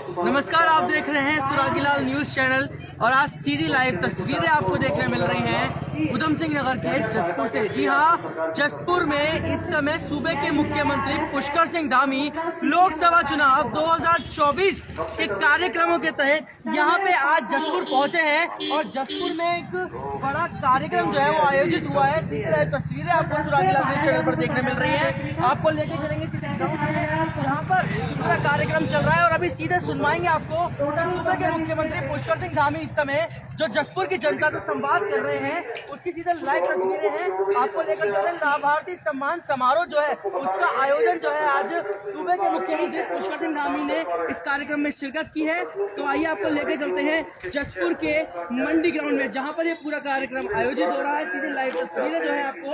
नमस्कार, आप देख रहे हैं सुरागीलाल न्यूज चैनल और आज सीधी लाइव तस्वीरें आपको देखने मिल रही हैं उधम सिंह नगर के जसपुर से। जी हां, जसपुर में इस समय सूबे के मुख्यमंत्री पुष्कर सिंह धामी लोकसभा चुनाव 2024 के कार्यक्रमों के तहत यहां पे आज जसपुर पहुंचे हैं और जसपुर में एक बड़ा कार्यक्रम जो है वो आयोजित हुआ है। सीधी लाइव तस्वीरें आपको सुरागीलाल न्यूज चैनल पर देखने मिल रही है। आपको लेके चलेंगे यहाँ पर पूरा कार्यक्रम चल रहा है और अभी सीधे सुनवाएंगे आपको सूबे के मुख्यमंत्री पुष्कर सिंह धामी इस समय जो जसपुर की जनता से संवाद कर रहे हैं उसकी सीधे लाइव तस्वीरें हैं। आपको लेकर चलते लाभार्थी सम्मान समारोह जो है उसका आयोजन जो है आज सूबे के मुख्यमंत्री पुष्कर सिंह धामी ने इस कार्यक्रम में शिरकत की है। तो आइए आपको लेकर चलते हैं जसपुर के मंडी ग्राउंड में जहाँ पर ये पूरा कार्यक्रम आयोजित हो रहा है। सीधे लाइव तस्वीरें जो है आपको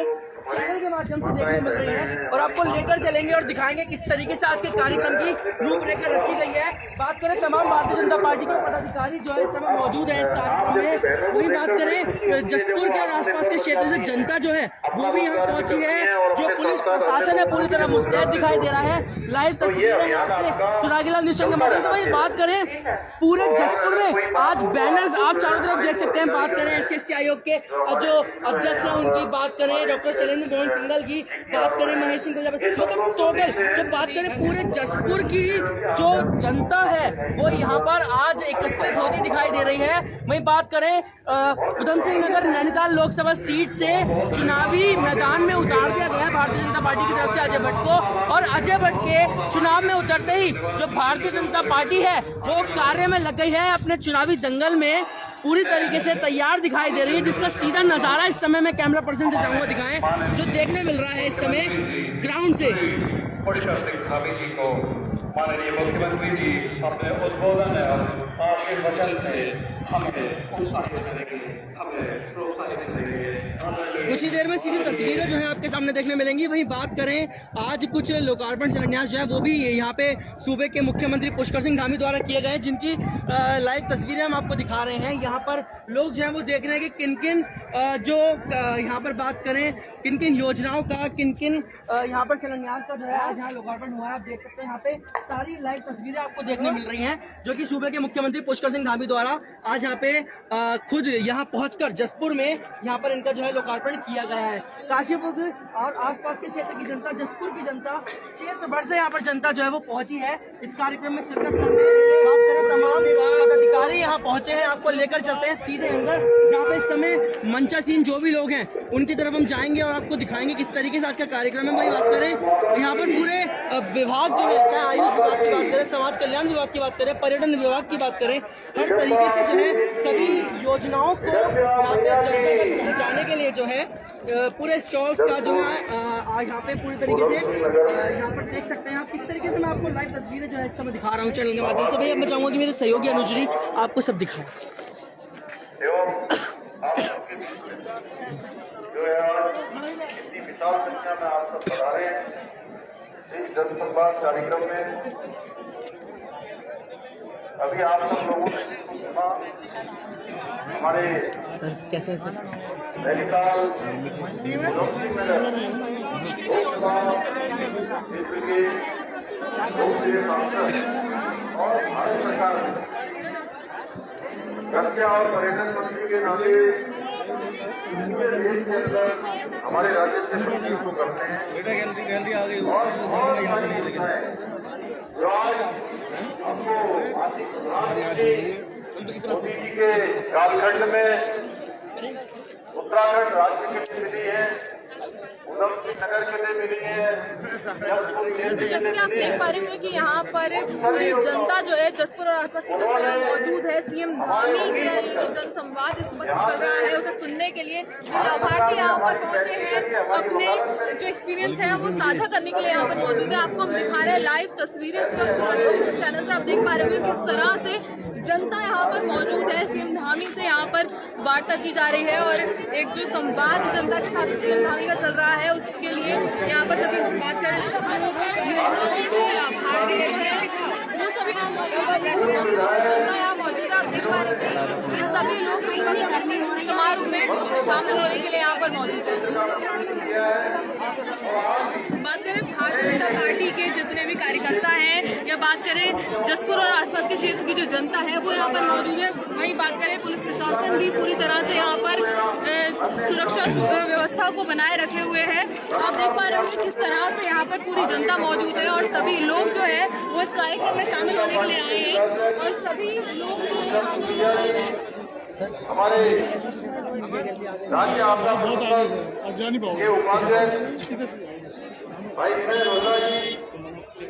चैनल के माध्यम से देखने मिल रही है और आपको लेकर चलेंगे और दिखाएंगे किस तरीके से आज के कार्यक्रम की रूपरेखा रखी गई है। बात करें तमाम भारतीय जनता पार्टी के पदाधिकारी जो है इस समय मौजूद है इस कार्यक्रम में। वही बात करें जसपुर के और आसपास के क्षेत्र से जनता जो है वो भी यहाँ पहुंची है। जो पुलिस प्रशासन है पूरी तरह मुस्तैद दिखाई दे रहा है। लाइव तस्वीरें सुरागीलाल न्यूज चैनल के माध्यम से। वही बात करें पूरे जसपुर में आज बैनर्स आप चारों तरफ देख सकते हैं। बात करें SSC आयोग के जो अध्यक्ष है उनकी, बात करें डॉक्टर मोहन सिंगल की, बात करें महेश सिंह प्रजापति, मतलब टोटल जब बात करें पूरे जसपुर की जो जनता है वो यहाँ पर आज एकत्रित होती दिखाई दे रही है। वहीं बात करें उधम सिंह नगर नैनीताल लोकसभा सीट से चुनावी मैदान में उतार दिया गया भारतीय जनता पार्टी की तरफ से अजय भट्ट को, और अजय भट्ट के चुनाव में उतरते ही जो भारतीय जनता पार्टी है वो कार्य में लग गई है। अपने चुनावी दंगल में पूरी तरीके से तैयार दिखाई दे रही है, जिसका सीधा नजारा इस समय मैं कैमरा पर्सन से चाहूंगा दिखाएं जो देखने मिल रहा है इस समय ग्राउंड से। पुष्कर सिंह धामी जी को माननीय मुख्यमंत्री जी अपने उद्बोधन और आशीर्वचन से हमें उत्साहित करेंगे, हमें प्रोत्साहित करेंगे। कुछ ही देर में सीधी तस्वीरें जो है आपके सामने देखने मिलेंगी। वहीं बात करें आज कुछ लोकार्पण शिलान्यास जो है वो भी यहाँ पे सूबे के मुख्यमंत्री पुष्कर सिंह धामी द्वारा किए गए हैं, जिनकी लाइव तस्वीरें हम आपको दिखा रहे हैं। यहाँ पर लोग जो है वो देख रहे हैं कि किन किन जो यहाँ पर बात करें किन किन योजनाओं का, किन किन यहाँ पर शिलान्यास का जो है आज यहाँ लोकार्पण हुआ है। आप देख सकते हैं यहाँ पे सारी लाइव तस्वीरें आपको देखने मिल रही हैं जो कि सूबे के मुख्यमंत्री पुष्कर सिंह धामी द्वारा आज यहाँ पे खुद यहाँ पहुंचकर जसपुर में यहाँ पर इनका जो है लोकार्पण किया गया है। काशीपुर और आसपास के क्षेत्र की जनता, जसपुर की जनता, क्षेत्र भर से यहाँ पर जनता जो है वो पहुंची है इस कार्यक्रम में शिरकत करने। बात करें तमाम पदाधिकारी यहाँ पहुंचे हैं। आपको लेकर चलते हैं सीधे अंदर जहाँ पे इस समय मंचासीन जो भी लोग हैं उनकी तरफ हम जाएंगे और आपको दिखाएंगे किस तरीके से आज का कार्यक्रम है। वही बात करें यहाँ पर पूरे विभाग जो है, चाहे आयुष विभाग की बात करें, समाज कल्याण विभाग की बात करें, पर्यटन विभाग की बात करें, हर तरीके से जो है सभी योजनाओं को यहाँ पे जनता तक पहुँचाने के लिए जो है पूरे स्टॉल्स का जो है यहाँ पे पूरी तरीके से यहाँ पर देख सकते हैं आप किस तरीके से। मैं आपको लाइव तस्वीरें जो है इस समय दिखा रहा हूँ चैनल के माध्यम से। भैया मैं चाहूँगा कि मेरे सहयोगी अनुश्री आपको सब दिखाएं। जो है इतनी विशाल संख्या में आप सब बता रहे हैं इस जनसंवाद कार्यक्रम में। अभी आप सब लोगों ने सुना हमारे सर कैसे सर नैनीताल लोकसभा क्षेत्र के लोकप्रिय सांसद और भारत सरकार रक्षा और पर्यटन मंत्री के नाते पूरे देश के अंदर हमारे राज्य से प्रतीक को करते हैं और बहुत सारी योजनाएं जो आज हमको मोदी जी के कालखंड में उत्तराखंड राज्य के लिए मिली है, उधम सिंह नगर के लिए मिली है। जैसे कि आप देख पा रहे हैं कि यहाँ पर पूरी जनता जो है जसपुर और आसपास की जनता मौजूद है। CM धामी का ये जो जनसंवाद इस वक्त चल रहा है उसे सुनने के लिए लाभार्थी यहाँ पर पहुंचे हैं, अपने जो एक्सपीरियंस है वो साझा करने के लिए यहाँ पर मौजूद है। आपको हम दिखा रहे हैं लाइव तस्वीरें इस वक्त न्यूज चैनल से। आप देख पा रहे हैं किस तरह से जनता यहाँ पर मौजूद है। CM धामी से यहाँ पर वार्ता की जा रही है और एक जो संवाद जनता के साथ CM धामी का चल रहा है उसके लिए यहाँ पर सभी बात करें लाभार्थी वो सभी जनता यहाँ मौजूद है। आप देख पा रहे हैं कि सभी लोग इस वक्त समारोह में शामिल होने के लिए यहाँ पर मौजूद है। बात करें भारतीय जनता पार्टी के जितने भी कार्यकर्ता हैं या बात करें जसपुर और आसपास के क्षेत्र की जो जनता है वो यहाँ पर मौजूद है। वहीं बात करें पुलिस प्रशासन भी पूरी तरह से यहाँ पर सुरक्षा व्यवस्था को बनाए रखे हुए है। आप देख पा रहे होंगे किस तरह से यहाँ पर पूरी जनता मौजूद है और सभी लोग जो है वो इस कार्यक्रम में शामिल होने के लिए आए हैं और सभी लोग जो है हमारे राज्य आपदा के उपाध्यक्ष भाई विनय रोहरा जी,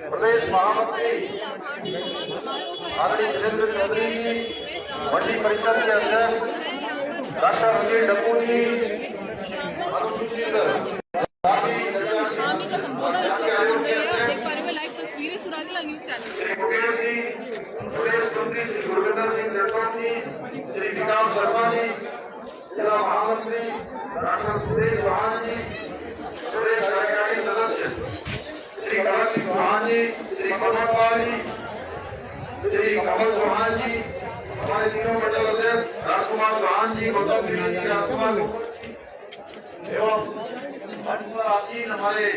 प्रदेश महामंत्री आदरणीय जितेंद्र चौधरी जी, मंडी परिषद के अध्यक्ष डॉक्टर अनिल डब्बू जी, अनुसूचित का संबोधन इस वक्त सुन रहे हैं। आप देख पा रहे हो लाइव तस्वीरें सुरागीला न्यूज चैनल। श्री मुकेश जी, प्रदेश मंत्री श्री गुरविंदर सिंह राठौर जी, श्री विकास शर्मा जी, जिला महामंत्री डॉक्टर सुरेश चौहान जी, प्रदेश कार्यकारी सदस्य श्री कमल सिंह चौहान जी, श्री कमल पाल जी, श्री कमल चौहान जी, हमारे तीनों मंडल अध्यक्ष राजकुमार चौहान जी, गौतम गिरी जी, राजकुमार एवं मंच पर आसीन हमारे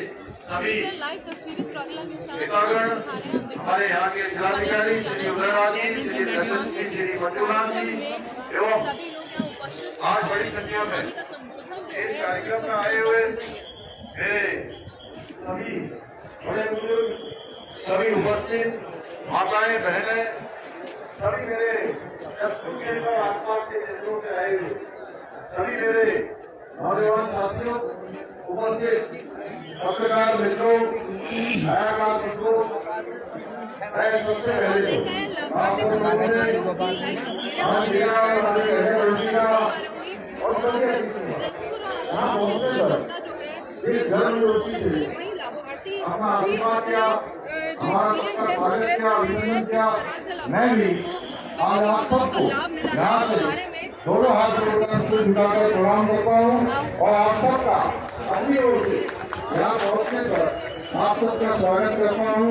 सभी लाइव तस्वीरें सुरागीला न्यूज चैनल नेतागण, हमारे यहाँ के जिलाधिकारी श्री उदयराज जी, श्री एसएसपी श्री मंजूलाल जी एवं आज बड़ी संख्या में इस कार्यक्रम में आए हुए मेरे सभी बड़े बुजुर्ग, सभी उपस्थित माताएं बहनें, सभी मेरे जसपुर के और आसपास के क्षेत्रों से आए हुए सभी मेरे नौजवान साथियों, उपस्थित पत्रकार मित्रों, छायाकार मित्रों, मैं सबसे पहले इस धर्मयोगी से अपना आशीर्वाद किया, हमारा सबका स्वागत किया, अभिनंदन किया। मैं भी आज आप सबको यहाँ से दोनों हाथ जोड़कर सिर झुकाकर प्रणाम करता हूँ और आप सबका अपनी ओर से यहाँ पहुँचने पर आप सबका स्वागत करता हूँ,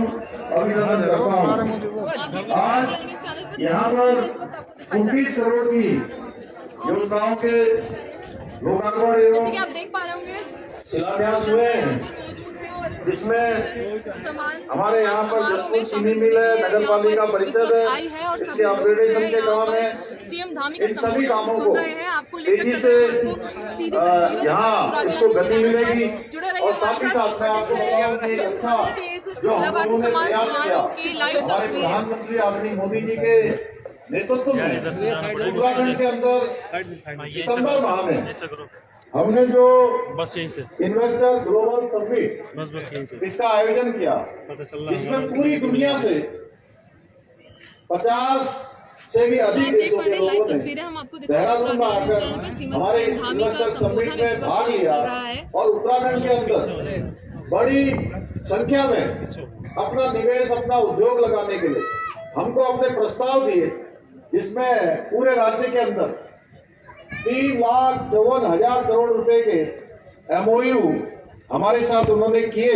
अभिनंदन करता हूँ। आज यहाँ पर 29 करोड़ की योजनाओं के लोकार्पण एवं आप देख पा रहे होंगे शिलान्यास हुए हैं, जिसमें हमारे यहाँ पर जसपुर चीनी मिल है, नगर पालिका परिषद है, इससे अपग्रेडेशन के काम है। इन सभी कामों को तेजी से यहाँ इसको गति मिलेगी और साथ ही साथ में आपको बताऊं कि अच्छा जो हम लोगों ने प्रयास किया हमारे प्रधानमंत्री आदरणीय मोदी जी के नेतृत्व में उत्तराखंड के अंदर दिसंबर माह में हमने जो बस यहीं से इन्वेस्टर ग्लोबल समिट बस यहीं से इसका आयोजन किया, इसमें पूरी दुनिया से 50 से भी अधिक देशों के लोगों ने देहरादून में आकर हमारे इस इन्वेस्टर समिट में भाग लिया और उत्तराखंड के अंदर बड़ी संख्या में अपना निवेश, अपना उद्योग लगाने के लिए हमको अपने प्रस्ताव दिए, जिसमें पूरे राज्य के अंदर 3,54,000 करोड़ रुपए के MOU हमारे साथ उन्होंने किए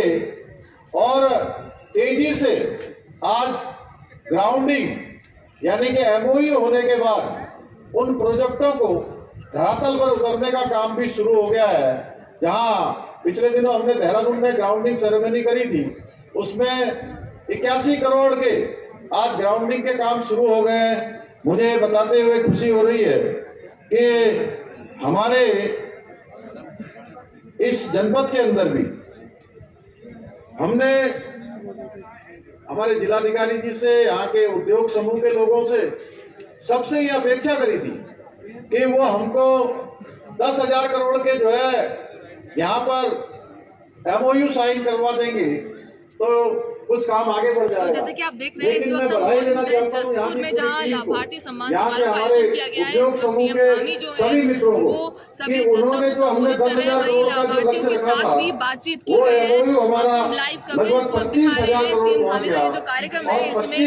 और तेजी से आज ग्राउंडिंग यानी कि MOU होने के बाद उन प्रोजेक्टों को धरातल पर उतरने का काम भी शुरू हो गया है। जहां पिछले दिनों हमने देहरादून में ग्राउंडिंग सेरेमनी करी थी, उसमें 81 करोड़ के आज ग्राउंडिंग के काम शुरू हो गए हैं। मुझे बताते हुए खुशी हो रही है कि हमारे इस जनपद के अंदर भी हमने हमारे जिलाधिकारी जी से, यहाँ के उद्योग समूह के लोगों से सबसे ये अपेक्षा करी थी कि वो हमको 10,000 करोड़ के जो है यहाँ पर MOU साइन करवा देंगे तो कुछ काम आगे बढ़ जाएगा। तो जैसे कि आप देख रहे हैं इस वक्त जसपुर में जहां लाभार्थी सम्मान समारोह का आयोजन किया गया है, सीएम धामी जो है वो सभी जनता को संबोधित कर रहे हैं, वही लाभार्थियों के साथ भी बातचीत की गई है। हम लाइव कवरेज इस वक्त दिखा रहे हैं। सीएम धामी का जो कार्यक्रम है इसमें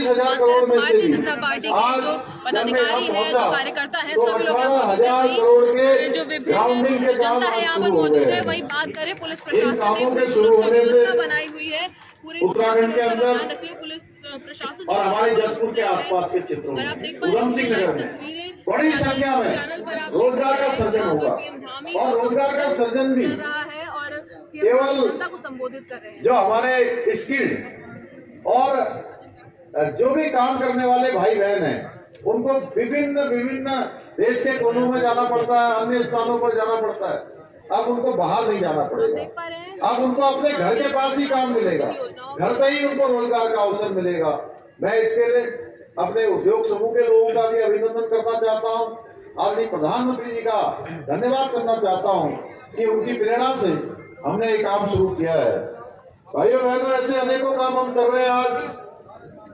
भारतीय जनता पार्टी के जो पदाधिकारी है, जो कार्यकर्ता है, सभी लोग यहाँ मौजूद है। जो विभिन्न जनता है यहाँ पर मौजूद है। वही बात करें पुलिस प्रशासन ने पूरी सुरक्षा व्यवस्था बनाई हुई है पूरे उत्तराखंड के अंदर पुलिस प्रशासन और हमारे जसपुर के आसपास के क्षेत्रों में उधम सिंह नगर में बड़ी संख्या में रोजगार का सृजन होगा और रोजगार का सृजन भी रहा है और केवल जनता को संबोधित कर रहे हैं। जो हमारे स्किल्ड और जो भी काम करने वाले भाई बहन हैं उनको विभिन्न देश के कोनों में जाना पड़ता है, अन्य स्थानों पर जाना पड़ता है। अब उनको बाहर नहीं जाना पड़ेगा, देख पा रहे हैं अब उनको अपने घर के पास ही काम मिलेगा, घर पे ही उनको रोजगार का अवसर मिलेगा। मैं इसके लिए अपने उद्योग समूह के लोगों का भी अभिनंदन करना चाहता हूँ, आदरणीय प्रधानमंत्री जी का धन्यवाद करना चाहता हूँ कि उनकी प्रेरणा से हमने ये काम शुरू किया है। भाइयों बहनों, ऐसे अनेकों काम हम कर रहे हैं। आज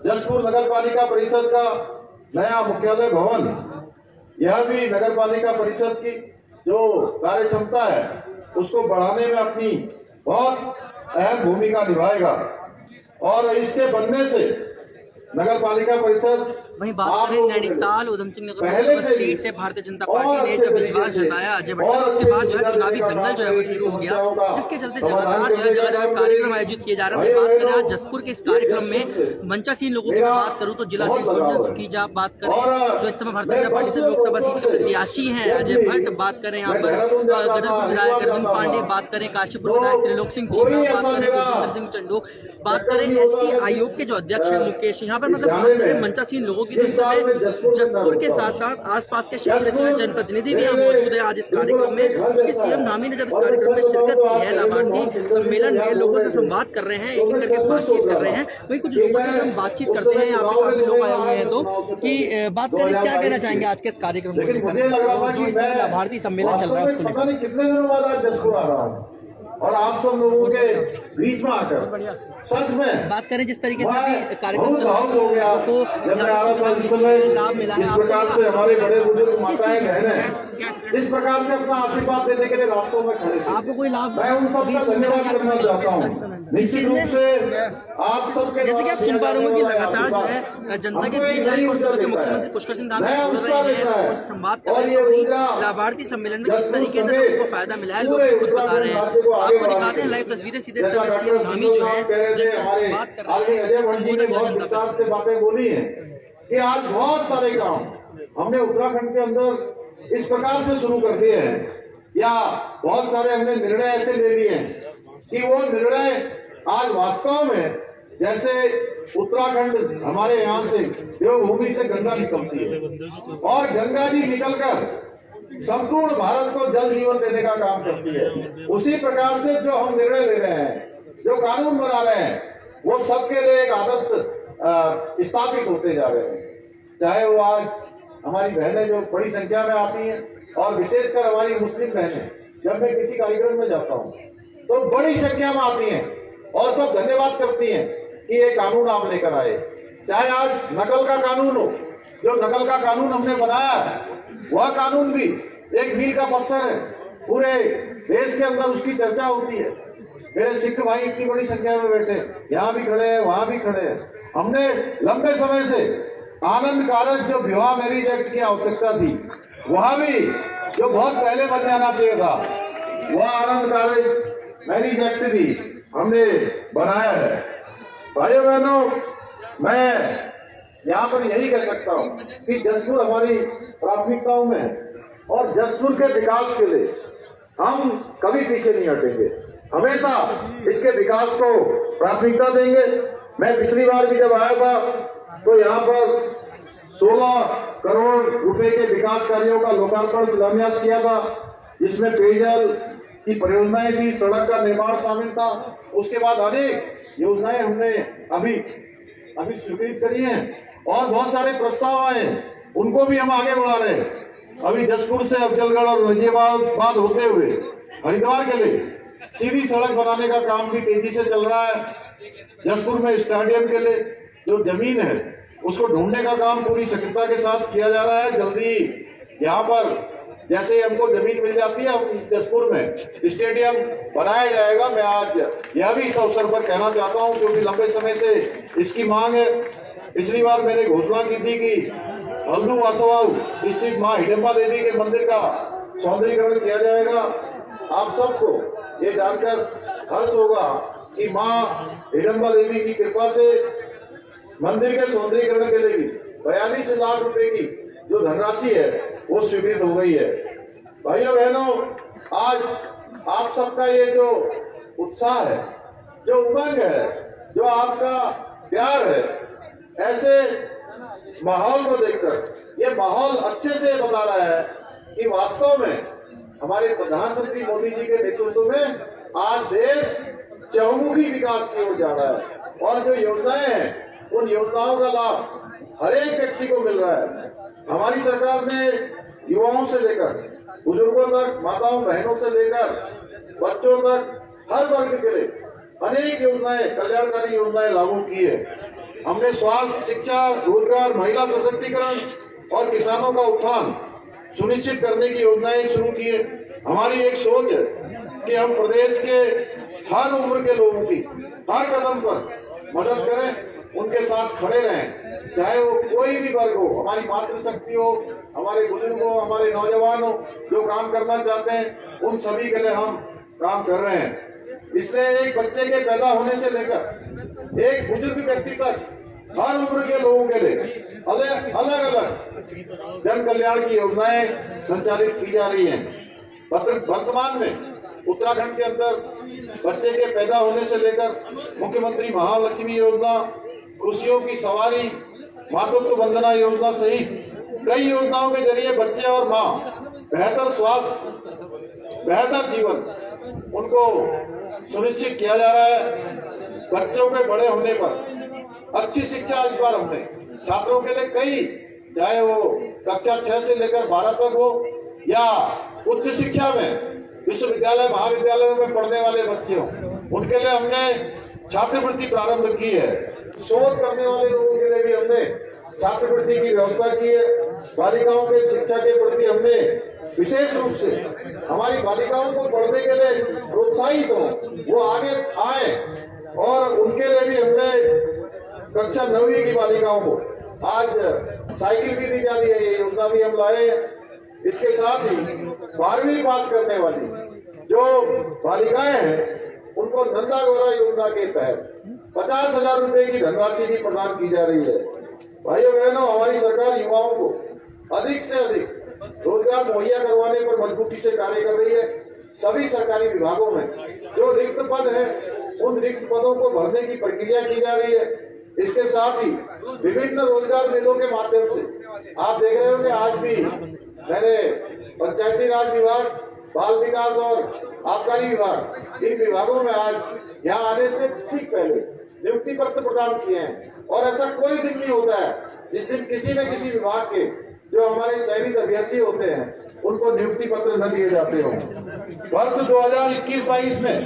जसपुर नगर पालिका परिषद का नया मुख्यालय भवन, यह भी नगर पालिका परिषद की जो कार्य क्षमता है उसको बढ़ाने में अपनी बहुत अहम भूमिका निभाएगा। और इसके बनने से नगर पालिका परिषद वहीं बात करें नैनीताल उधम सिंह नगर सीट से भारतीय जनता पार्टी ने जब विश्वास जताया अजय भट्ट, उसके बाद जो है चुनावी दंगल जो है वो शुरू हो गया, जिसके चलते लगातार जो है जगह जगह कार्यक्रम आयोजित किए जा रहे हैं। बात करें आज जसपुर के इस कार्यक्रम में मंचासीन लोगों की बात करूं तो जिलाधीश की बात करें जो इस समय भारतीय जनता पार्टी से लोकसभा सीट के प्रत्याशी हैं अजय भट्ट, बात करें यहाँ पर गदरपुर विधायक अरविंद पांडे, बात करें काशीपुर विधायक त्रिलोक सिंह चीमा, बात करें भूपेंद्र सिंह चंडू, बात करें एससी आयोग के जो अध्यक्ष है मुकेश। यहाँ पर मतलब बात करें मंचासीन लोगों की, जिस समय जसपुर के साथ साथ आसपास के क्षेत्र से जनप्रतिनिधि भी यहाँ मौजूद है आज इस कार्यक्रम में, क्योंकि सीएम धामी ने जब इस कार्यक्रम में शिरकत की है, लाभार्थी सम्मेलन में लोगों से संवाद कर रहे हैं, एक एक करके बातचीत कर रहे हैं। वही कुछ लोगों से हम बातचीत करते हैं, यहाँ पे काफी लोग आए हुए हैं, तो कि बात करें क्या कहना चाहेंगे आज के इस कार्यक्रम को लेकर जो लाभार्थी सम्मेलन चल रहा है उसको लेकर। कितने दिनों बाद आज जसपुर आ रहा हूँ और आप सब लोगों के बीच में आकर सच में बात करें जिस तरीके से अभी कार्यक्रम चल रहा हो गया है तो लाभ मिला है इस प्रकार से हमारे बड़े बुजुर्ग माताएं बहनें इस प्रकार से अपना आशीर्वाद देने के लिए रास्तों में खड़े थे। आपको कोई लाभ, मैं उन सबका धन्यवाद करना चाहता हूँ। निश्चित रूप से आप सबके जैसे कि आप सुन पा रहे हो कि लगातार जो है जनता के बीच जारी और सूबे के मुख्यमंत्री पुष्कर सिंह धामी बोल रहे हैं, संवाद कर रहे हैं, लाभार्थी सम्मेलन में किस तरीके से लोगों को फायदा मिला है, लोग खुद बता रहे हैं। आपको दिखाते हैं लाइव तस्वीरें सीधे सीएम धामी जो है जनता से बात कर रहे हैं, विस्तार से बातें बोली है कि आज बहुत सारे काम हमने उत्तराखंड के अंदर इस प्रकार से शुरू कर दिए हैं, या बहुत सारे हमने निर्णय ऐसे ले लिए हैं कि वो निर्णय आज वास्तव में, जैसे उत्तराखंड हमारे यहाँ से देवभूमि से गंगा निकलती है और गंगा जी निकलकर संपूर्ण भारत को जल जीवन देने का काम करती है, उसी प्रकार से जो हम निर्णय ले रहे हैं, जो कानून बना रहे हैं, वो सबके लिए एक आदर्श स्थापित होते जा रहे हैं। चाहे वो आज हमारी बहनें जो बड़ी संख्या में आती हैं और विशेषकर हमारी मुस्लिम बहनें, जब मैं किसी कार्यक्रम में जाता हूँ तो बड़ी संख्या में आती हैं और सब धन्यवाद करती हैं कि ये कानून आप लेकर आए। चाहे आज नकल का कानून हो, जो नकल का कानून हमने बनाया है वह कानून भी एक मील का पत्थर है, पूरे देश के अंदर उसकी चर्चा होती है। मेरे सिख भाई इतनी बड़ी संख्या में बैठे, यहाँ भी खड़े हैं, वहां भी खड़े हैं। हमने लंबे समय से आनंद कारज जो विवाह मैरिज एक्ट की आवश्यकता थी, वहां भी जो बहुत पहले बन जाना चाहिए था, वह आनंद कारज मैरिज एक्ट भी हमने बनाया है। भाइयों बहनों, मैं यहाँ पर यही कह सकता हूँ कि जसपुर हमारी प्राथमिकताओं में, और जसपुर के विकास के लिए हम कभी पीछे नहीं हटेंगे, हमेशा इसके विकास को प्राथमिकता देंगे। मैं पिछली बार भी जब आया था तो यहाँ पर 16 करोड़ रुपए के विकास कार्यों का लोकार्पण शिलान्यास किया था, जिसमें पेयजल की परियोजनाएं थी, सड़क का निर्माण शामिल था। उसके बाद अनेक योजनाएं हमने अभी स्वीकृत करी हैं और बहुत सारे प्रस्ताव आए, उनको भी हम आगे बढ़ा रहे हैं। अभी जसपुर से अफजलगढ़ और गाजियाबाद होते हुए हरिद्वार के लिए सीधी सड़क बनाने का काम भी तेजी से चल रहा है। जसपुर में स्टेडियम के लिए जो जमीन है उसको ढूंढने का काम पूरी सक्रियता के साथ किया जा रहा है। जल्दी यहाँ पर जैसे हमको जमीन मिल जाती है, जसपुर में स्टेडियम बनाया जाएगा। मैं आज यह भी इस अवसर पर कहना चाहता हूँ क्योंकि लंबे समय से इसकी मांग है। पिछली बार मैंने घोषणा की थी कि हल्दू वासवाऊ स्थित माँ हिडम्बा देवी के मंदिर का सौंदर्यीकरण किया जाएगा। आप सबको ये जानकर हर्ष होगा कि माँ हिडम्बा देवी की कृपा से मंदिर के सौंदर्यीकरण के लिए भी 42 लाख रुपए की जो धनराशि है वो स्वीकृत हो गई है। भाइयों बहनों, आज आप सबका ये जो उत्साह है, जो उमंग है, जो आपका प्यार है, ऐसे माहौल को देखकर ये माहौल अच्छे से बता रहा है कि वास्तव में हमारे प्रधानमंत्री मोदी जी के नेतृत्व में आज देश चहुमुखी विकास की ओर जा रहा है और जो योजनाएं हैं उन योजनाओं का लाभ हर एक व्यक्ति को मिल रहा है। हमारी सरकार ने युवाओं से लेकर बुजुर्गों तक, माताओं बहनों से लेकर बच्चों तक हर वर्ग के लिए अनेक योजनाएं, कल्याणकारी योजनाएं लागू की है। हमने स्वास्थ्य, शिक्षा, रोजगार, महिला सशक्तिकरण और किसानों का उत्थान सुनिश्चित करने की योजनाएं शुरू की है। हमारी एक सोच है कि हम प्रदेश के हर उम्र के लोगों की हर कदम पर मदद करें, उनके साथ खड़े रहें, चाहे वो कोई भी वर्ग हो, हमारी मातृशक्ति हो, हमारे बुजुर्ग हो, हमारे नौजवान हो, जो काम करना चाहते हैं उन सभी के लिए हम काम कर रहे हैं। इसलिए एक बच्चे के पैदा होने से लेकर एक बुजुर्ग व्यक्ति तक हर उम्र के लोगों के लिए अलग अलग जन कल्याण की योजनाएं संचालित की जा रही हैं। वर्तमान में उत्तराखंड के अंदर बच्चे के पैदा होने से लेकर मुख्यमंत्री महालक्ष्मी योजना, खुशियों की सवारी, मातृत्व वंदना योजना सहित कई योजनाओं के जरिए बच्चे और माँ बेहतर स्वास्थ्य, बेहतर जीवन उनको सुनिश्चित किया जा रहा है। बच्चों के बड़े होने पर अच्छी शिक्षा इस बार हमने छात्रों के लिए कई, चाहे वो कक्षा 6 से लेकर 12 तक हो या उच्च शिक्षा में विश्वविद्यालय महाविद्यालयों में पढ़ने वाले बच्चे हों, उनके लिए हमने छात्रवृत्ति प्रारंभ की है। शोध करने वाले लोगों के लिए भी हमने छात्रवृत्ति की व्यवस्था की है। बालिकाओं के शिक्षा के प्रति हमने विशेष रूप से हमारी बालिकाओं को पढ़ने के लिए प्रोत्साहित हो, वो आगे आए और उनके लिए भी हमने कक्षा 9वीं की बालिकाओं को आज साइकिल भी दी जा रही है, ये योजना भी हम लाए। इसके साथ ही 12वीं पास करने वाली जो बालिकाएं हैं उनको नंदा गौरा योजना के तहत 50,000 रुपए की धनराशि भी प्रदान की जा रही है। भाइयों बहनों, हमारी सरकार युवाओं को अधिक से अधिक रोजगार मुहैया करवाने पर मजबूती से कार्य कर रही है। सभी सरकारी विभागों में जो रिक्त पद है उन रिक्त पदों को भरने की प्रक्रिया की जा रही है। इसके साथ ही विभिन्न रोजगार मेलों के माध्यम से आप देख रहे होंगे, आज भी मैंने पंचायती राज विभाग, बाल विकास और आबकारी विभाग, इन विभागों में आज यहाँ आने से ठीक पहले नियुक्ति पत्र प्रदान किए हैं। और ऐसा कोई दिन नहीं होता है जिस दिन किसी न किसी विभाग के जो हमारे चयनित अभ्यर्थी होते हैं उनको नियुक्ति पत्र न दिए जाते हो। वर्ष 2021-22 में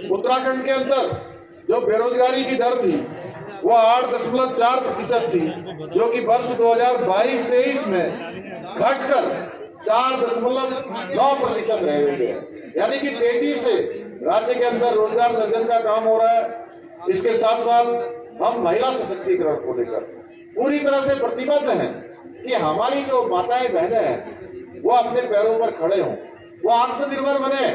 उत्तराखंड के अंदर जो बेरोजगारी की दर थी वो 8.4% थी, जो कि वर्ष 2022-23 में घटकर 4.9% रह गई है। यानी कि तेजी से राज्य के अंदर रोजगार सृजन का काम हो रहा है। इसके साथ साथ हम महिला सशक्तिकरण को लेकर पूरी तरह से प्रतिबद्ध हैं कि हमारी जो माताएं बहनें हैं वो अपने पैरों पर खड़े हों, वो आत्मनिर्भर बने।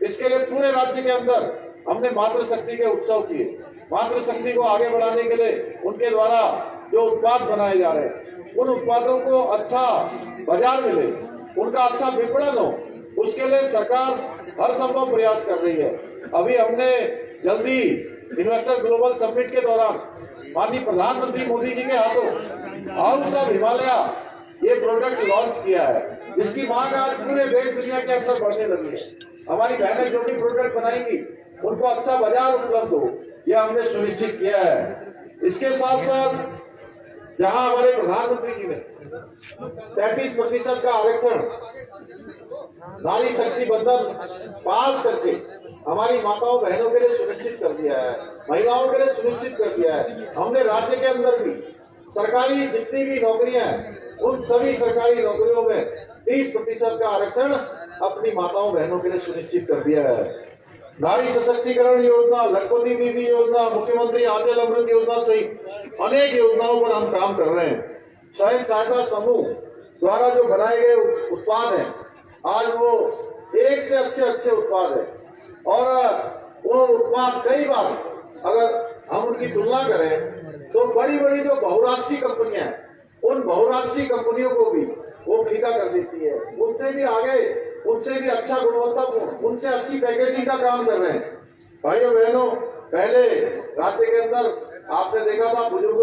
इसके लिए पूरे राज्य के अंदर हमने मातृशक्ति के उत्सव किए। मातृशक्ति को आगे बढ़ाने के लिए उनके द्वारा जो उत्पाद बनाए जा रहे हैं उन उत्पादों को अच्छा बाजार मिले, उनका अच्छा विपणन हो, उसके लिए सरकार हर संभव प्रयास कर रही है। अभी हमने जल्दी इन्वेस्टर ग्लोबल समिट के दौरान माननीय प्रधानमंत्री मोदी जी के हाथों हाउस ऑफ हिमालय ये प्रोडक्ट लॉन्च किया है, जिसकी मांग आज पूरे देश दुनिया के अंदर बढ़ने लगी है। हमारी बहनें जो भी प्रोडक्ट बनाएंगी उनको अच्छा बाजार उपलब्ध हो, यह हमने सुनिश्चित किया है। इसके साथ साथ जहां हमारे प्रधानमंत्री जी ने 33% का आरक्षण नारी शक्ति बंधन पास करके हमारी माताओं बहनों के लिए सुनिश्चित कर दिया है, महिलाओं के लिए सुनिश्चित कर दिया है। हमने राज्य के अंदर भी सरकारी जितनी भी नौकरियां हैं उन सभी सरकारी नौकरियों में 30% का आरक्षण अपनी माताओं बहनों के लिए सुनिश्चित कर दिया है। नारी सशक्तिकरण योजना, लखपति दीदी योजना, मुख्यमंत्री आंचल अमृत योजना सहित अनेक योजनाओं पर हम काम कर रहे हैं। स्वयं सहायता समूह द्वारा जो बनाए गए उत्पाद हैं आज वो एक से अच्छे उत्पाद है और वो उत्पाद कई बार अगर हम उनकी तुलना करें तो बड़ी बड़ी जो बहुराष्ट्रीय कंपनियां हैं उन बहुराष्ट्रीय कंपनियों को भी वो फीका कर देती है। उनसे भी आगे, उनसे भी अच्छा गुणवत्तापूर्ण, उनसे अच्छी पैकेजिंग का काम कर रहे हैं। भाइयों बहनों, पहले राज्य के अंदर आपने देखा था बुजुर्ग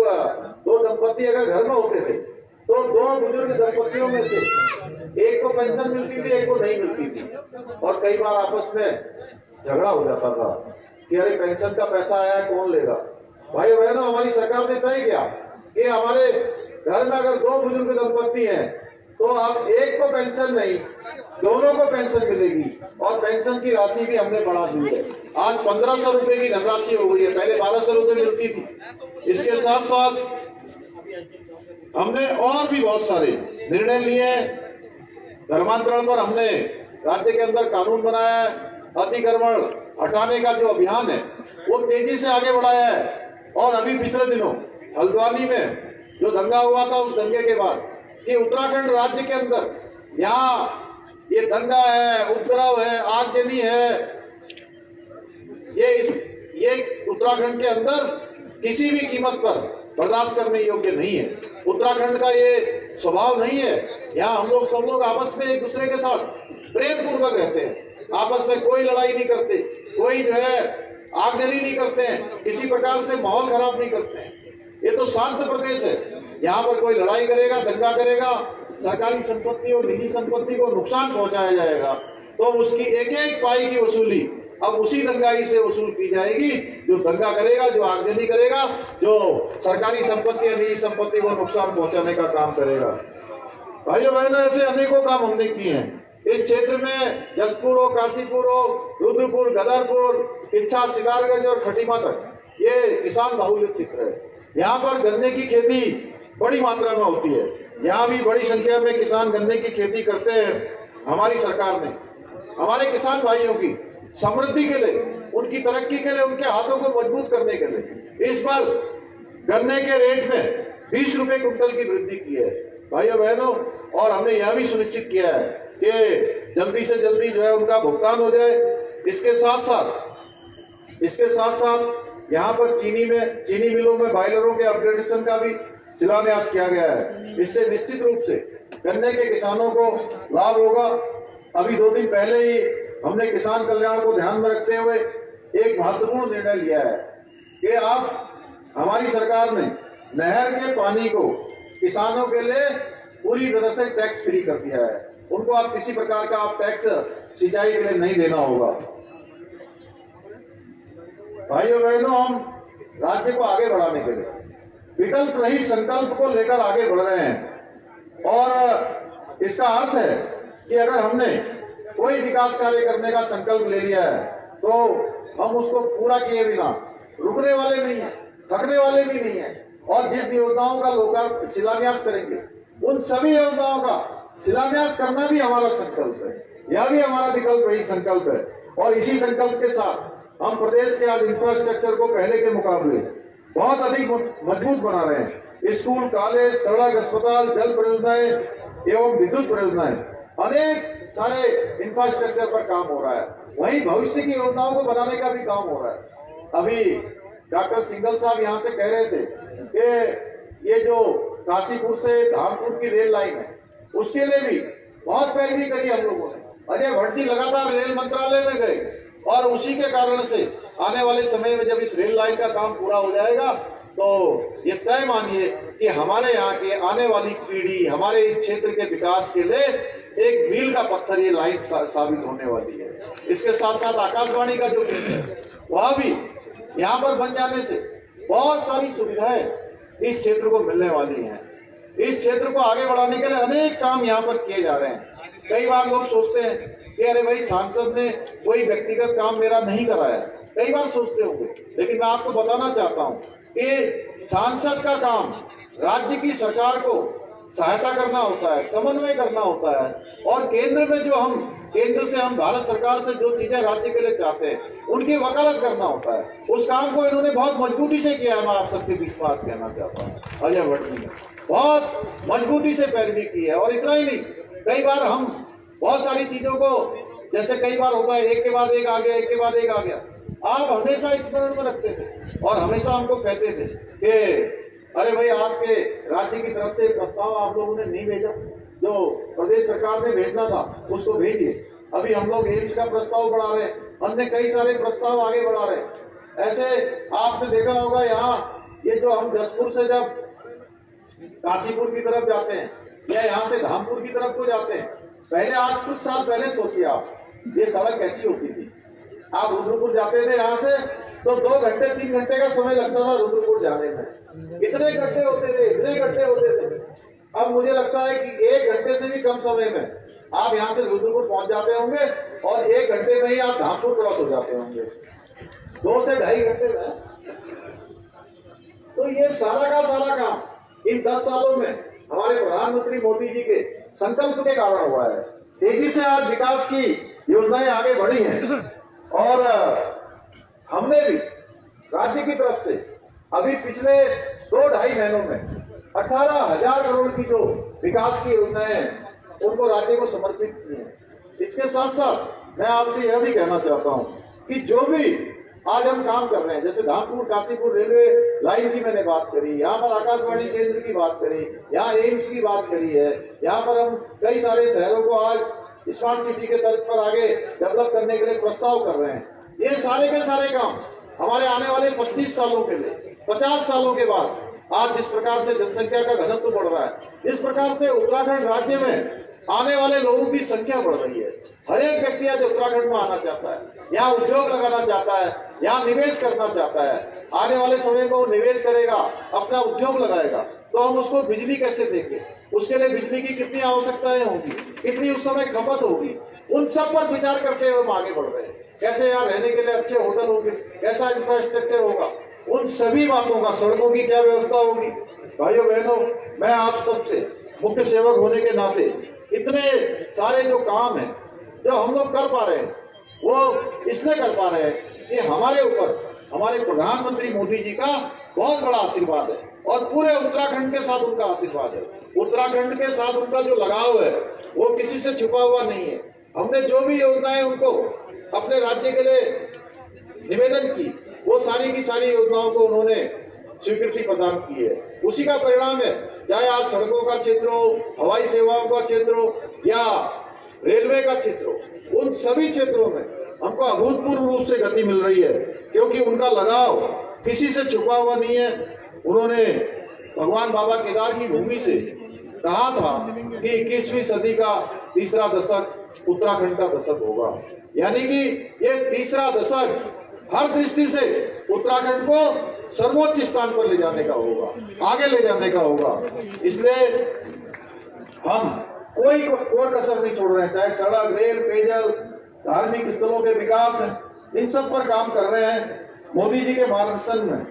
दो दंपति अगर घर में होते थे तो दो बुजुर्ग दंपतियों में से एक को पेंशन मिलती थी, एक को नहीं मिलती थी, और कई बार आपस में झगड़ा हो जाता था कि अरे पेंशन का पैसा आया है, कौन लेगा। भाई बहनों, हमारी सरकार ने तय किया कि हमारे घर में अगर दो बुजुर्ग दंपति हैं तो अब एक को पेंशन नहीं, दोनों को पेंशन मिलेगी, और पेंशन की राशि भी हमने बढ़ा दी है। आज 1500 रुपए की धनराशि हो गई है, पहले 1200 रुपए मिलती थी। इसके साथ साथ हमने और भी बहुत सारे निर्णय लिए। धर्मांतरण पर हमने राज्य के अंदर कानून बनाया है। अतिक्रमण हटाने का जो अभियान है वो तेजी से आगे बढ़ाया है। और अभी पिछले दिनों हल्द्वानी में जो दंगा हुआ था, उस दंगे के बाद ये उत्तराखंड राज्य के अंदर यहाँ ये दंगा है, उपद्रव है, आगजनी है, ये उत्तराखंड के अंदर किसी भी कीमत पर बर्दाश्त करने योग्य नहीं है। उत्तराखंड का ये स्वभाव नहीं है। यहाँ हम लोग सब लोग आपस में एक दूसरे के साथ प्रेम पूर्वक रहते हैं, आपस में कोई लड़ाई नहीं करते, कोई जो है आगजनी नहीं करते हैं, किसी प्रकार से माहौल खराब नहीं करते हैं। ये तो शांत प्रदेश है। यहाँ पर कोई लड़ाई करेगा, दंगा करेगा, सरकारी संपत्ति और निजी संपत्ति को नुकसान पहुंचाया जाएगा, तो उसकी एक एक पाई की वसूली अब उसी दंगाई से वसूल की जाएगी जो दंगा करेगा, जो आगजनी करेगा, जो सरकारी संपत्ति या निजी संपत्ति को नुकसान पहुंचाने का काम करेगा। भाइयों बहनों, ऐसे अनेकों काम हमने किए हैं इस क्षेत्र में। जसपुर हो, काशीपुर हो, रुद्रपुर, गदरपुर, किच्छा, सिदारगंज और खटीमा तक ये किसान बाहुल्य क्षेत्र है। यहाँ पर गन्ने की खेती बड़ी मात्रा में होती है। यहाँ भी बड़ी संख्या में किसान गन्ने की खेती करते हैं। हमारी सरकार ने हमारे किसान भाइयों की समृद्धि के लिए, उनकी तरक्की के लिए, उनके हाथों को मजबूत करने के लिए इस वर्ष गन्ने के रेट में 20 रुपए क्विंटल की वृद्धि की है भाइयों बहनों। और हमने यह भी सुनिश्चित किया है कि जल्दी से जल्दी जो है उनका भुगतान हो जाए। इसके साथ साथ यहाँ पर चीनी मिलों में बॉयलरों के अपग्रेडेशन का भी शिलान्यास किया गया है। इससे निश्चित रूप से गन्ने के किसानों को लाभ होगा। अभी 2 दिन पहले ही हमने किसान कल्याण को ध्यान में रखते हुए एक महत्वपूर्ण निर्णय लिया है कि अब हमारी सरकार ने नहर के पानी को किसानों के लिए पूरी तरह से टैक्स फ्री कर दिया है। उनको अब किसी प्रकार का टैक्स सिंचाई के लिए नहीं देना होगा। भाइयों बहनों, हम राज्य को आगे बढ़ाने के लिए विकल्प रहित संकल्प को लेकर आगे बढ़ रहे हैं। और इसका अर्थ है कि अगर हमने कोई विकास कार्य करने का संकल्प ले लिया है तो हम उसको पूरा किए बिना रुकने वाले नहीं है, थकने वाले भी नहीं है। और जिस योजनाओं का शिलान्यास करेंगे, उन सभी योजनाओं का शिलान्यास करना भी हमारा संकल्प है। यह भी हमारा विकल्प रहित संकल्प है। और इसी संकल्प के साथ हम प्रदेश के आज इंफ्रास्ट्रक्चर को पहले के मुकाबले बहुत अधिक मजबूत बना रहे हैं। स्कूल, कॉलेज, सड़क, अस्पताल, जल परियोजनाएं एवं विद्युत परियोजनाएं, अनेक सारे इंफ्रास्ट्रक्चर पर काम हो रहा है। वहीं भविष्य की योजनाओं को बनाने का भी काम हो रहा है। अभी डॉक्टर सिंघल साहब यहाँ से कह रहे थे कि ये जो काशीपुर से धामपुर की रेल लाइन है, उसके लिए भी बहुत पैरवी करी हम लोगों ने। अजय भट्टी लगातार रेल मंत्रालय में गए और उसी के कारण से आने वाले समय में जब इस रेल लाइन का काम पूरा हो जाएगा तो ये तय मानिए कि हमारे यहाँ की आने वाली पीढ़ी, हमारे इस क्षेत्र के विकास के लिए एक मील का पत्थर ये लाइन साबित होने वाली है। इसके साथ साथ आकाशवाणी का जो केंद्र है वह भी यहाँ पर बन जाने से बहुत सारी सुविधाएं इस क्षेत्र को मिलने वाली हैं। इस क्षेत्र को आगे बढ़ाने के लिए अनेक काम यहाँ पर किए जा रहे हैं। कई बार लोग सोचते हैं कि अरे भाई सांसद ने कोई व्यक्तिगत काम मेरा नहीं कराया, कई बार सोचते होंगे, लेकिन मैं आपको बताना चाहता हूँ कि सांसद का काम राज्य की सरकार को सहायता करना होता है, समन्वय करना होता है। और केंद्र से हम भारत सरकार से जो चीजें राज्य के लिए चाहते हैं उनकी वकालत करना होता है। उस काम को इन्होंने बहुत मजबूती से किया है। मैं आप सबके बीच बात कहना चाहता हूँ, अजय भट्टी ने बहुत मजबूती से पैरवी की है। और इतना ही नहीं, कई बार हम बहुत सारी चीजों को, जैसे कई बार होता है एक के बाद एक आ गया, एक के बाद एक आ गया, आप हमेशा स्मरण में रखते थे और हमेशा हमको कहते थे कि अरे भाई आपके राज्य की तरफ से प्रस्ताव आप लोगों ने नहीं भेजा, जो प्रदेश सरकार ने भेजना था उसको भेजिए। अभी हम लोग एम्स का प्रस्ताव बढ़ा रहे हैं, अन्य कई सारे प्रस्ताव आगे बढ़ा रहे हैं। ऐसे आपने देखा होगा यहाँ ये जो हम जसपुर से जब काशीपुर की तरफ जाते हैं या यहाँ से धामपुर की तरफ को जाते हैं, पहले आज कुछ साल पहले सोचिए आप ये सड़क कैसी होती थी। आप रुद्रपुर जाते थे यहाँ से तो 2 घंटे 3 घंटे का समय लगता था रुद्रपुर जाने में। इतने गड्ढे होते थे, इतने गड्ढे होते थे। अब मुझे लगता है कि 1 घंटे से भी कम समय में आप यहाँ से रुद्रपुर पहुंच जाते होंगे और 1 घंटे में ही आप धामपुर क्रॉस हो जाते होंगे, 2 से 2.5 घंटे में। तो ये सारा का सारा काम इन 10 सालों में हमारे प्रधानमंत्री मोदी जी के संकल्प के कारण हुआ है। तेजी से आज विकास की योजनाएं आगे बढ़ी हैं और हमने भी राज्य की तरफ से अभी पिछले 2-2.5 महीनों में 18,000 करोड़ की जो विकास की योजनाएं हैं उनको राज्य को समर्पित की है। इसके साथ साथ मैं आपसे यह भी कहना चाहता हूं कि जो भी आज हम काम कर रहे हैं, जैसे धामपुर काशीपुर रेलवे लाइन की मैंने बात करी, यहाँ पर आकाशवाणी केंद्र की बात करी, यहाँ एम्स की बात करी है, यहाँ पर हम कई सारे शहरों को आज स्मार्ट सिटी के तर्ज पर आगे डेवलप करने के लिए प्रस्ताव कर रहे हैं। ये सारे के सारे काम हमारे आने वाले 25 सालों के लिए, 50 सालों के बाद आज जिस प्रकार से जनसंख्या का घनत्व बढ़ रहा है, जिस प्रकार से उत्तराखंड राज्य में आने वाले लोगों की संख्या बढ़ रही है। हर एक व्यक्ति आज उत्तराखंड में आना चाहता है, यहाँ उद्योग लगाना चाहता है, यहाँ निवेश करना चाहता है। आने वाले समय में वो निवेश करेगा, अपना उद्योग लगाएगा, तो हम उसको बिजली कैसे देंगे, उसके लिए बिजली की कितनी आवश्यकताएं होंगी, कितनी उस समय खपत होगी, उन सब पर विचार करके हम आगे बढ़ रहे हैं। कैसे यहाँ रहने के लिए अच्छे होटल होंगे, कैसा इंफ्रास्ट्रक्चर होगा, उन सभी बातों का, सड़कों की क्या व्यवस्था होगी। भाइयों बहनों, मैं आप सबसे मुख्य सेवक होने के नाते इतने सारे जो काम है जो हम लोग कर पा रहे हैं वो इसलिए कर पा रहे हैं कि हमारे ऊपर हमारे प्रधानमंत्री मोदी जी का बहुत बड़ा आशीर्वाद है और पूरे उत्तराखंड के साथ उनका आशीर्वाद है। उत्तराखंड के साथ उनका जो लगाव है वो किसी से छुपा हुआ नहीं है। हमने जो भी योजनाएं उनको अपने राज्य के लिए निवेदन की, वो सारी की सारी योजनाओं को उन्होंने स्वीकृति प्रदान की है। उसी का परिणाम है, चाहे आज सड़कों का क्षेत्र हो, हवाई सेवाओं का क्षेत्र हो या रेलवे का क्षेत्र हो, उन सभी क्षेत्रों में हमको अभूतपूर्व रूप से गति मिल रही है, क्योंकि उनका लगाव किसी से छुपा हुआ नहीं है। उन्होंने भगवान बाबा केदार की भूमि से कहा था कि 21वीं सदी का तीसरा दशक उत्तराखंड का दशक होगा, यानी कि ये तीसरा दशक हर दृष्टि से उत्तराखंड को सर्वोच्च स्थान पर ले जाने का होगा, आगे ले जाने का होगा। इसलिए हम कोई कसर नहीं छोड़ रहे हैं, चाहे सड़क, रेल, पेयजल, धार्मिक स्थलों के विकास, इन सब पर काम कर रहे हैं। मोदी जी के मार्गदर्शन में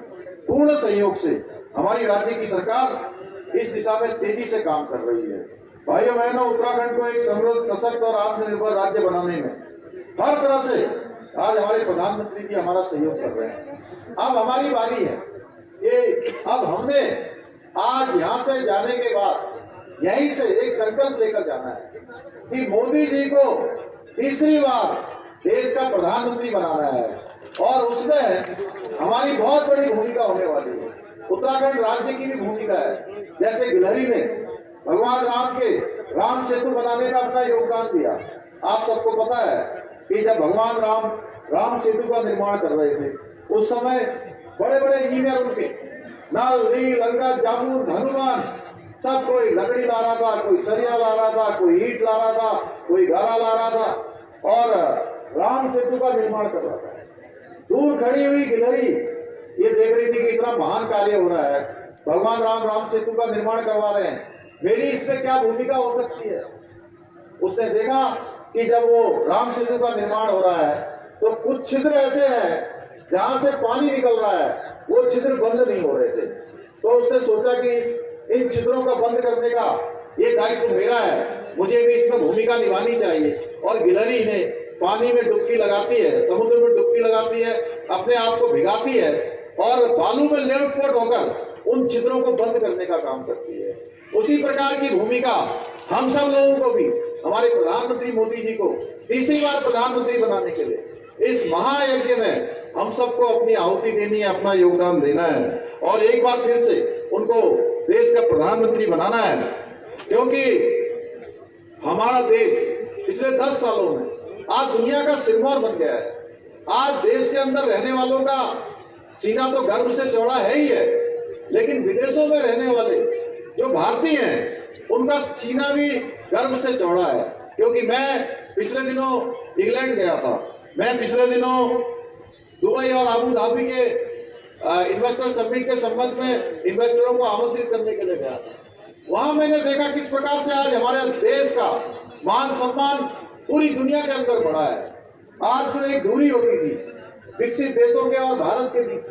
पूर्ण सहयोग से हमारी राज्य की सरकार इस दिशा में तेजी से काम कर रही है। भाइयों बहनों, उत्तराखंड को एक समृद्ध, सशक्त और आत्मनिर्भर राज्य बनाने में हर तरह से आज हमारे प्रधानमंत्री जी हमारा सहयोग कर रहे हैं। अब हमारी बारी है ये, अब हमने आज यहाँ से जाने के बाद यहीं से एक संकल्प लेकर जाना है कि मोदी जी को तीसरी बार देश का प्रधानमंत्री बनाना है और उसमें हमारी बहुत बड़ी भूमिका होने वाली है। उत्तराखंड राज्य की भी भूमिका है। जैसे गिलहरी ने भगवान राम के राम सेतु बनाने में अपना योगदान दिया। आप सबको पता है कि जब भगवान राम सेतु का निर्माण कर रहे थे, उस समय बड़े बड़े इंजीनियर उनके नल, नील, अंगद, जामुन, हनुमान, सब कोई लकड़ी ला रहा था, कोई सरिया ला रहा था, कोई ईंट ला रहा था, कोई गारा ला रहा था और राम सेतु का निर्माण कर रहा था। दूर खड़ी हुई गिलहरी ये देख रही थी कि इतना महान कार्य हो रहा है, भगवान राम सेतु का निर्माण करवा रहे हैं, मेरी इसमें क्या भूमिका हो सकती है। उसने देखा कि जब वो राम सेतु का निर्माण हो रहा है तो कुछ छिद्र ऐसे हैं जहां से पानी निकल रहा है, वो छिद्र बंद नहीं हो रहे थे। तो उसने सोचा कि इन छिद्रों का बंद करने का ये दायित्व मेरा है, मुझे भी इसमें भूमिका निभानी चाहिए। और गिलहरी ने पानी में डुबकी लगाती है, समुद्र में डुबकी लगाती है, अपने आप को भिगाती है और बालू में लेट-पोट होकर उन छिद्रों को बंद करने का काम करती है। उसी प्रकार की भूमिका हम सब लोगों को भी, हमारे प्रधानमंत्री मोदी जी को तीसरी बार प्रधानमंत्री बनाने के लिए इस महायज्ञ में हम सबको अपनी आहुति देनी है, अपना योगदान देना है और एक बार फिर से उनको देश का प्रधानमंत्री बनाना है। क्योंकि हमारा देश पिछले 10 सालों में आज दुनिया का सिरमौर बन गया है। आज देश के अंदर रहने वालों का सीना तो गर्व से चौड़ा है ही है, लेकिन विदेशों में रहने वाले जो भारतीय हैं उनका सीना भी गर्व से चौड़ा है। क्योंकि मैं पिछले दिनों इंग्लैंड गया था, मैं पिछले दिनों दुबई और आबू धाबी के इन्वेस्टर समिट के संबंध में इन्वेस्टरों को आमंत्रित करने के लिए गया था। वहां मैंने देखा किस प्रकार से आज हमारे देश का मान सम्मान पूरी दुनिया के अंदर बढ़ा है। आज जो एक दूरी होती थी विकसित देशों के और भारत के बीच,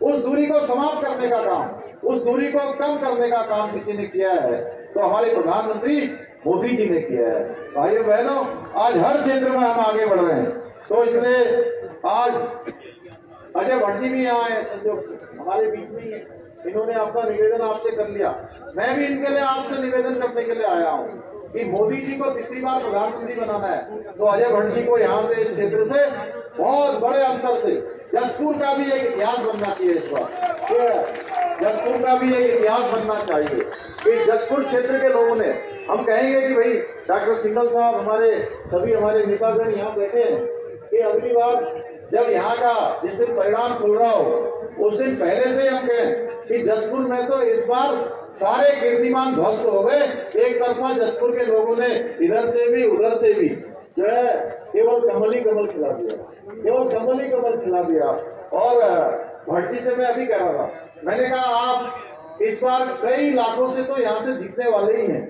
उस दूरी को समाप्त करने का काम, उस दूरी को कम करने का काम किसी ने किया है तो हमारे प्रधानमंत्री मोदी जी ने किया है। भाइयों बहनों, आज हर क्षेत्र में हम आगे बढ़ रहे हैं। तो इसलिए आज अजय भट्ट जी भी यहाँ आए, हमारे बीच में ही है। इन्होंने अपना निवेदन आपसे कर लिया, मैं भी इनके लिए आपसे निवेदन करने के लिए आया हूँ कि मोदी जी को तीसरी बार प्रधानमंत्री बनाना है तो अजय भट्ट जी को यहाँ से, इस क्षेत्र से बहुत बड़े अंतर से जसपुर का भी एक इतिहास बनना चाहिए। इस बार जसपुर का भी एक इतिहास बनना चाहिए कि जसपुर क्षेत्र के लोगों ने, हम कहेंगे कि भाई डॉक्टर सिंघल साहब, हमारे सभी हमारे नेतागण यहाँ बैठे हैं कि अगली बार जब यहाँ का जिस दिन परिणाम खुल रहा हो उस दिन पहले से हम कहें कि जसपुर में तो इस बार सारे कीर्तिमान ध्वस्त हो गए। एक तरफा जसपुर के लोगों ने इधर से भी उधर से भी जो है केवल कमल ही कमल खिला दिया, केवल कमल ही कमल खिला दिया। और भट्टी से मैं अभी कह रहा था, मैंने कहा आप इस बार कई लाखों से तो यहाँ से जीतने वाले ही हैं।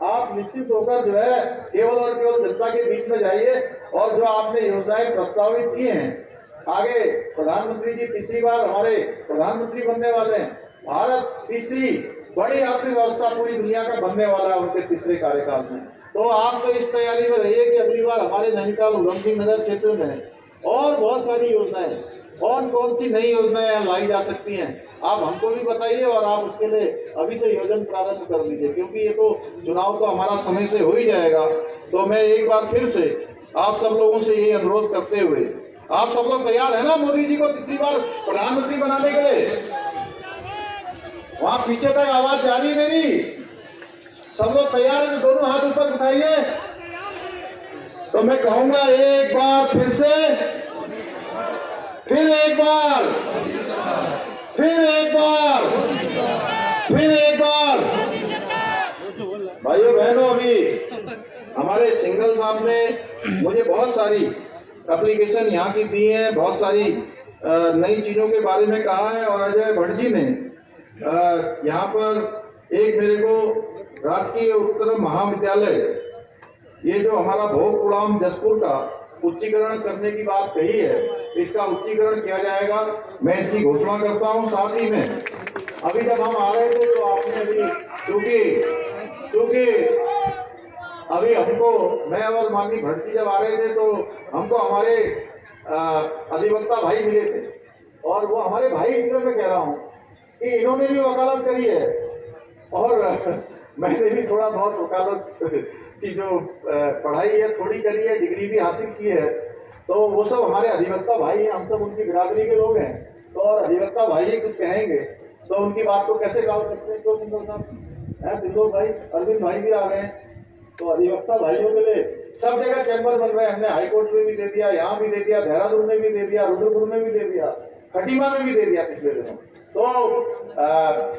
आप निश्चित होकर जो है केवल और केवल जनता के बीच में जाइए और जो आपने योजनाएं प्रस्तावित की हैं, आगे प्रधानमंत्री जी तीसरी बार हमारे प्रधानमंत्री बनने वाले हैं। भारत तीसरी बड़ी अर्थव्यवस्था पूरी दुनिया का बनने वाला है उनके तीसरे कार्यकाल में। तो आप तो इस तैयारी में रहिए कि अगली बार हमारे नैनीताल उधम सिंह नगर क्षेत्र में और बहुत सारी योजनाएं, कौन कौन सी नई योजनाएं लाई जा सकती हैं, आप हमको भी बताइए और आप उसके लिए अभी से योजना प्रारंभ कर लीजिए। क्योंकि ये तो चुनाव तो हमारा समय से हो ही जाएगा। तो मैं एक बार फिर से आप सब लोगों से यही अनुरोध करते हुए, आप सब लोग तैयार है ना मोदी जी को तीसरी बार प्रधानमंत्री बनाने के लिए? वहां पीछे तक आवाज जा रही है मेरी? सब लोग तैयार है तो दोनों हाथ ऊपर उठाइए। तो मैं कहूंगा एक बार फिर से, फिर एक बार, फिर एक बार, फिर एक बार। भाइयों बहनों, अभी हमारे सिंघल साहब ने मुझे बहुत सारी एप्लीकेशन यहाँ की दी है, बहुत सारी नई चीजों के बारे में कहा है। और अजय भट्ट जी ने यहाँ पर एक मेरे को राजकीय उत्तर महाविद्यालय, ये जो हमारा भोग कुड़ाम जसपुर का उच्चीकरण करने की बात कही है, इसका उच्चीकरण किया जाएगा, मैं इसकी घोषणा करता हूँ। साथ ही में अभी जब हम आ रहे थे तो आपने अभी क्योंकि अभी हमको, मैं और माननीय भट्टी जब आ रहे थे तो हमको हमारे अधिवक्ता भाई मिले थे और वो हमारे भाई इसलिए मैं कह रहा हूँ कि इन्होंने भी वकालत करी है और मैंने भी थोड़ा बहुत वकालत की जो पढ़ाई है थोड़ी करी है, डिग्री भी हासिल की है। तो वो सब हमारे अधिवक्ता भाई हैं, हम सब उनकी बिरादरी के लोग हैं। तो और अधिवक्ता भाई ही कुछ कहेंगे तो उनकी बात को कैसे टाल सकते हैं? तो सिंधु साहब हैं, सिंधु भाई, अरविंद भाई भी आ गए हैं। तो अधिवक्ता भाइयों के लिए सब जगह चैम्बर बन रहे हैं। हमने हाईकोर्ट में भी दे दिया, यहाँ भी दे दिया, देहरादून में भी दे दिया, रुद्रपुर में भी दे दिया, खटीमा में भी दे दिया पिछले दिनों। तो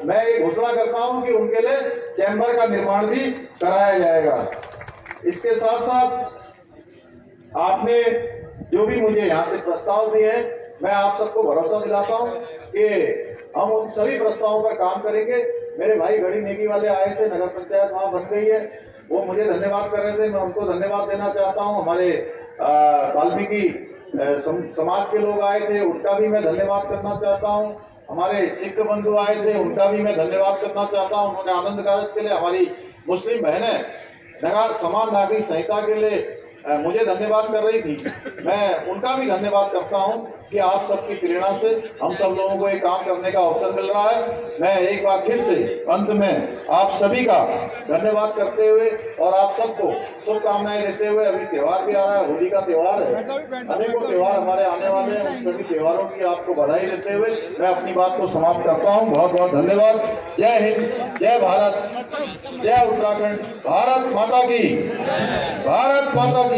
मैं ये घोषणा करता हूँ कि उनके लिए चैम्बर का निर्माण भी कराया जाएगा। इसके साथ साथ आपने जो भी मुझे यहाँ से प्रस्ताव दिए हैं, मैं आप सबको भरोसा दिलाता हूँ कि हम उन सभी प्रस्तावों पर काम करेंगे। मेरे भाई घड़ी नेगी वाले आए थे, नगर पंचायत वहाँ बन गई है, वो मुझे धन्यवाद कर रहे थे, मैं उनको धन्यवाद देना चाहता हूँ। हमारे वाल्मीकि समाज के लोग आए थे, उनका भी मैं धन्यवाद करना चाहता हूँ। हमारे सिख बंधु आए थे, उनका भी मैं धन्यवाद करना चाहता हूँ। उन्होंने आनंद कारज के लिए, हमारी मुस्लिम बहनें नगर समान नागरिक संहिता के लिए मुझे धन्यवाद कर रही थी, मैं उनका भी धन्यवाद करता हूं कि आप सबकी प्रेरणा से हम सब लोगों को एक काम करने का अवसर मिल रहा है। मैं एक बार फिर से अंत में आप सभी का धन्यवाद करते हुए और आप सबको शुभकामनाएं देते हुए, अभी त्योहार भी आ रहा है, होली का त्योहार है, अनेकों त्योहार हमारे आने वाले हैं, उन सभी त्योहारों की आपको बधाई देते हुए मैं अपनी बात को समाप्त करता हूँ। बहुत बहुत धन्यवाद। जय हिंद, जय भारत, जय उत्तराखंड, भारत माता की, भारत माता की।